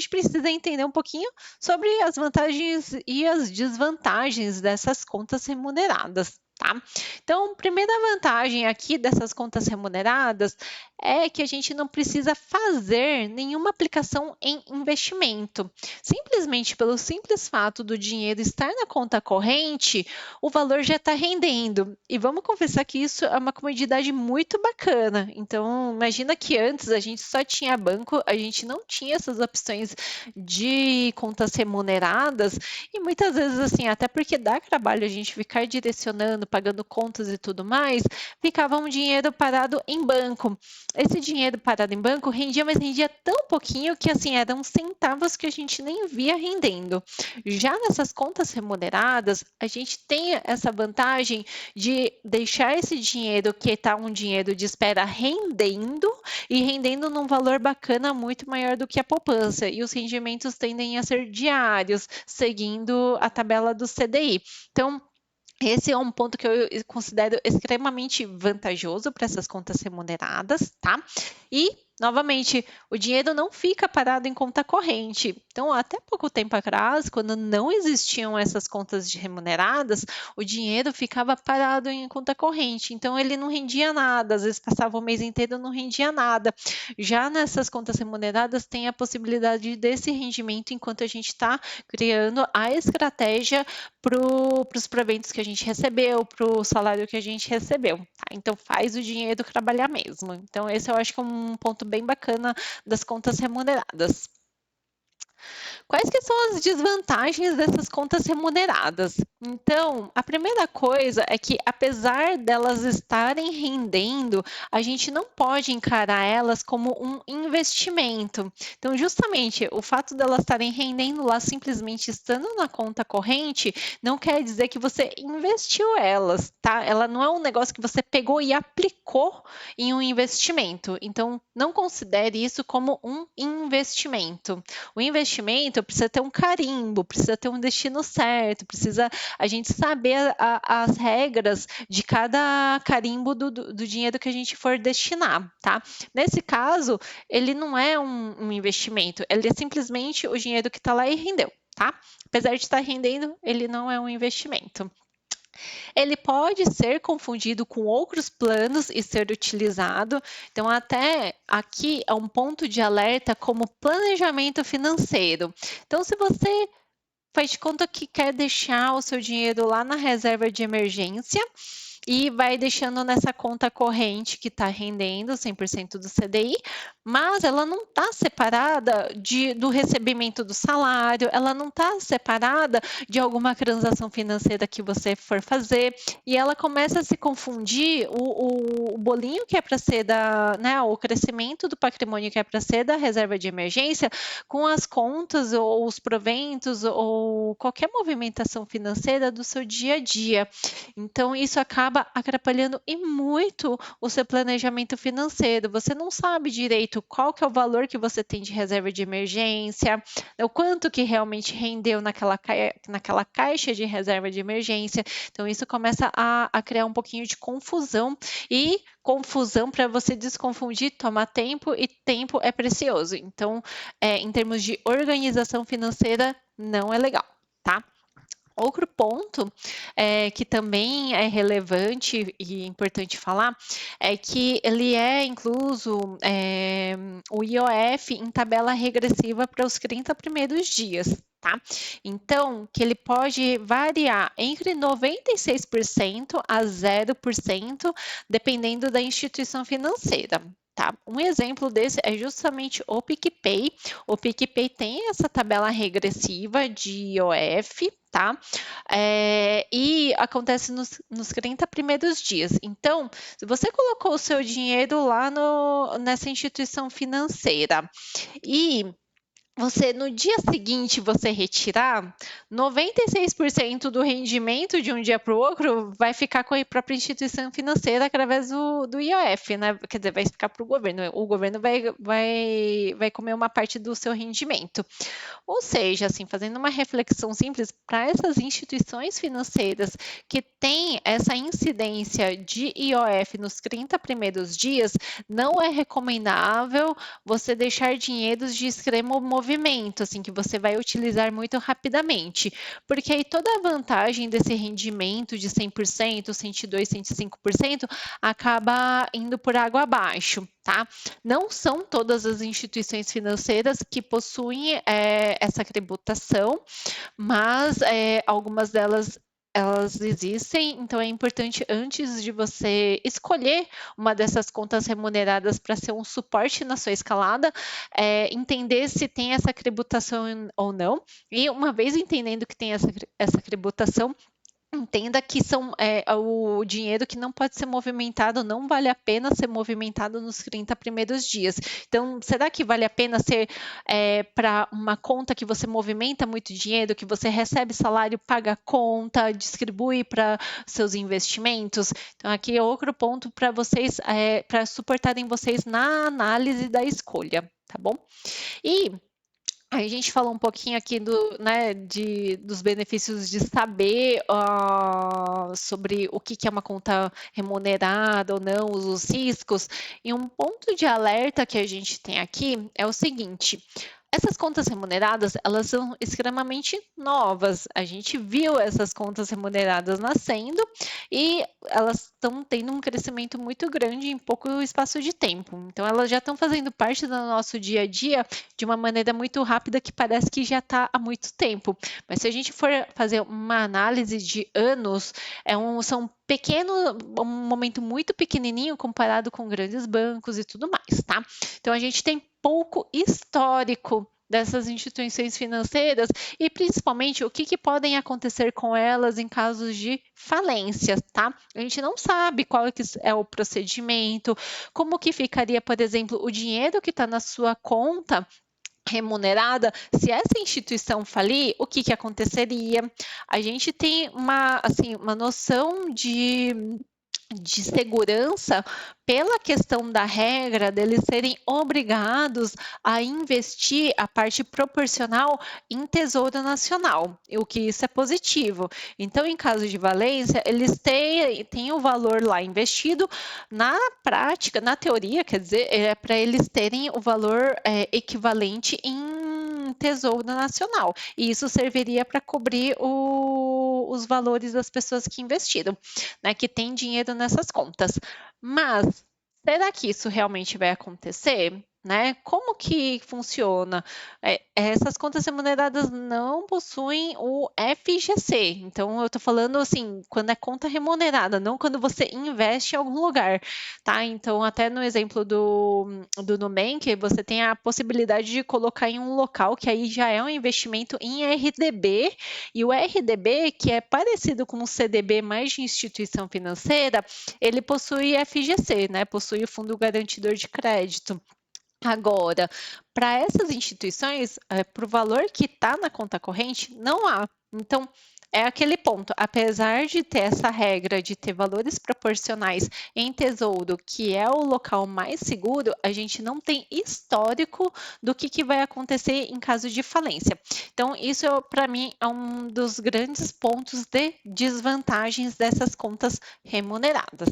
gente precisa entender um pouquinho sobre as vantagens e as desvantagens dessas contas remuneradas, tá? Então, primeira vantagem aqui dessas contas remuneradas é que a gente não precisa fazer nenhuma aplicação em investimento. Simplesmente pelo simples fato do dinheiro estar na conta corrente, o valor já está rendendo. E vamos confessar que isso é uma comodidade muito bacana. Então, imagina que antes a gente só tinha banco, a gente não tinha essas opções de contas remuneradas, e muitas vezes, assim, até porque dá trabalho a gente ficar direcionando, pagando contas e tudo mais, ficava um dinheiro parado em banco. Esse dinheiro parado em banco rendia, mas rendia tão pouquinho que, assim, eram centavos que a gente nem via rendendo. Já nessas contas remuneradas, a gente tem essa vantagem de deixar esse dinheiro, que está um dinheiro de espera, rendendo, e rendendo num valor bacana muito maior do que a poupança. E os rendimentos tendem a ser diários, seguindo a tabela do CDI. Então, esse é um ponto que eu considero extremamente vantajoso para essas contas remuneradas, tá? E, novamente, o dinheiro não fica parado em conta corrente. Então, até pouco tempo atrás, quando não existiam essas contas remuneradas, o dinheiro ficava parado em conta corrente. Então, ele não rendia nada, às vezes passava o mês inteiro e não rendia nada. Já nessas contas remuneradas, tem a possibilidade desse rendimento enquanto a gente está criando a estratégia para os proventos que a gente recebeu, para o salário que a gente recebeu, tá? Então, faz o dinheiro trabalhar mesmo. Então, esse eu acho que é um ponto bem bacana das contas remuneradas. Quais que são as desvantagens dessas contas remuneradas? Então, a primeira coisa é que, apesar delas estarem rendendo, a gente não pode encarar elas como um investimento. Então, justamente, o fato delas estarem rendendo lá, simplesmente estando na conta corrente, não quer dizer que você investiu elas, tá? Ela não é um negócio que você pegou e aplicou em um investimento. Então, não considere isso como um investimento. O investimento precisa ter um carimbo, precisa ter um destino certo, precisa a gente saber as regras de cada carimbo do dinheiro que a gente for destinar, tá? Nesse caso, ele não é um investimento, ele é simplesmente o dinheiro que está lá e rendeu, tá? Apesar de estar rendendo, ele não é um investimento. Ele pode ser confundido com outros planos e ser utilizado. Então, até aqui é um ponto de alerta como planejamento financeiro. Então, se você faz de conta que quer deixar o seu dinheiro lá na reserva de emergência e vai deixando nessa conta corrente que está rendendo 100% do CDI, mas ela não está separada do recebimento do salário, ela não está separada de alguma transação financeira que você for fazer, e ela começa a se confundir o bolinho que é para ser né, o crescimento do patrimônio que é para ser da reserva de emergência com as contas ou os proventos ou qualquer movimentação financeira do seu dia a dia. Então, isso acaba atrapalhando e muito o seu planejamento financeiro. Você não sabe direito qual que é o valor que você tem de reserva de emergência, o quanto que realmente rendeu naquela caixa de reserva de emergência. Então, isso começa a criar um pouquinho de confusão, e confusão, para você desconfundir, toma tempo, e tempo é precioso. Então, em termos de organização financeira, não é legal, tá? Outro ponto que também é relevante e importante falar é que ele é incluso o IOF em tabela regressiva para os 30 primeiros dias, tá? Então, que ele pode variar entre 96% a 0%, dependendo da instituição financeira. Tá? Um exemplo desse é justamente o PicPay. O PicPay tem essa tabela regressiva de IOF, tá? E acontece nos 30 primeiros dias. Então, se você colocou o seu dinheiro lá nessa instituição financeira e no dia seguinte, você retirar, 96% do rendimento de um dia para o outro vai ficar com a própria instituição financeira através do IOF, né? Quer dizer, vai ficar para o governo. O governo vai comer uma parte do seu rendimento. Ou seja, assim, fazendo uma reflexão simples, para essas instituições financeiras que têm essa incidência de IOF nos 30 primeiros dias, não é recomendável você deixar dinheiros de extremo movimento movimento, assim, que você vai utilizar muito rapidamente, porque aí toda a vantagem desse rendimento de 100%, 102, 105%, acaba indo por água abaixo, tá. Não são todas as instituições financeiras que possuem, essa tributação, mas, algumas delas, elas existem, então é importante antes de você escolher uma dessas contas remuneradas para ser um suporte na sua escalada, entender se tem essa tributação ou não, e uma vez entendendo que tem essa tributação, entenda que o dinheiro que não pode ser movimentado, não vale a pena ser movimentado nos 30 primeiros dias. Então, será que vale a pena ser, para uma conta que você movimenta muito dinheiro, que você recebe salário, paga conta, distribui para seus investimentos? Então, aqui é outro ponto para vocês, para suportarem vocês na análise da escolha, tá bom? E a gente falou um pouquinho aqui dos benefícios de saber sobre o que é uma conta remunerada ou não, os riscos. E um ponto de alerta que a gente tem aqui é o seguinte: essas contas remuneradas, elas são extremamente novas. A gente viu essas contas remuneradas nascendo e elas estão tendo um crescimento muito grande em pouco espaço de tempo. Então, elas já estão fazendo parte do nosso dia a dia de uma maneira muito rápida que parece que já está há muito tempo. Mas se a gente for fazer uma análise de anos, são um momento muito pequenininho comparado com grandes bancos e tudo mais, tá? Então, a gente tem pouco histórico dessas instituições financeiras e principalmente o que podem acontecer com elas em casos de falência, tá? A gente não sabe qual é o procedimento, como que ficaria, por exemplo, o dinheiro que está na sua conta remunerada, se essa instituição falir, o que aconteceria? A gente tem uma noção de segurança pela questão da regra deles serem obrigados a investir a parte proporcional em Tesouro Nacional, o que isso é positivo. Então, em caso de falência, eles têm o valor lá investido, na prática, na teoria, quer dizer, é para eles terem o valor equivalente em Tesouro Nacional. E isso serviria para cobrir os valores das pessoas que investiram, né, que tem dinheiro nessas contas. Mas será que isso realmente vai acontecer? Né? Como que funciona? Essas contas remuneradas não possuem o FGC. Então, eu estou falando assim, quando é conta remunerada, não quando você investe em algum lugar, tá? Então, até no exemplo do Nubank, você tem a possibilidade de colocar em um local que aí já é um investimento em RDB, e o RDB, que é parecido com o CDB mais de instituição financeira, ele possui FGC, né? Possui o Fundo Garantidor de Crédito. Agora, para essas instituições, para o valor que está na conta corrente, não há. Então, é aquele ponto, apesar de ter essa regra de ter valores proporcionais em tesouro, que é o local mais seguro, a gente não tem histórico do que vai acontecer em caso de falência. Então, isso, para mim, é um dos grandes pontos de desvantagens dessas contas remuneradas.